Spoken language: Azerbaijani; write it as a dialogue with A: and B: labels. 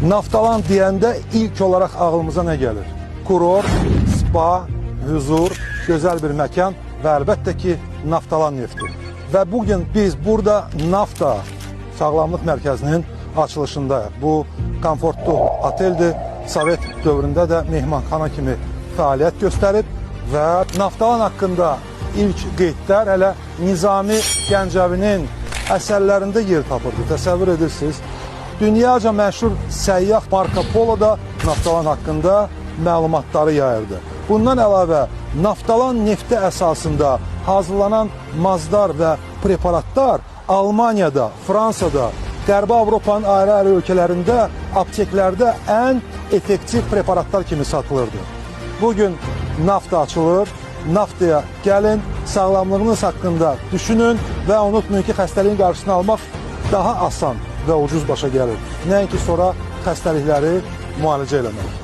A: Naftalan deyəndə ilk olaraq ağlımıza nə gəlir? Kurort, spa, huzur, gözəl bir məkan və əlbəttə ki, Naftalan nefti. Və bugün biz burada Nafta Sağlamlıq Mərkəzinin açılışındayıq. Bu komfortlu oteldir. Sovet dövründə də mehmanxana kimi fəaliyyət göstərib və Naftalan haqqında ilk qeydlər hələ Nizami Gəncəvinin əsərlərində yer tapırdı. Təsəvvür edirsiniz. Dünyaca məşhur səyyah Marco Polo da Naftalan haqqında məlumatları yayırdı. Bundan əlavə Naftalan nefti əsasında hazırlanan mazlar və preparatlar Almaniyada, Fransada, Qərbi Avropanın ayrı-ayrı ölkələrində, apteklərdə ən effektiv preparatlar kimi satılırdı. Bugün Nafta açılır, Naftaya gəlin, sağlamlığınız haqqında düşünün və unutmayın ki, xəstəliyin qarşısını almaq daha asan və ucuz başa gəlir. Nəinki sonra xəstəlikləri müalicə eləmək.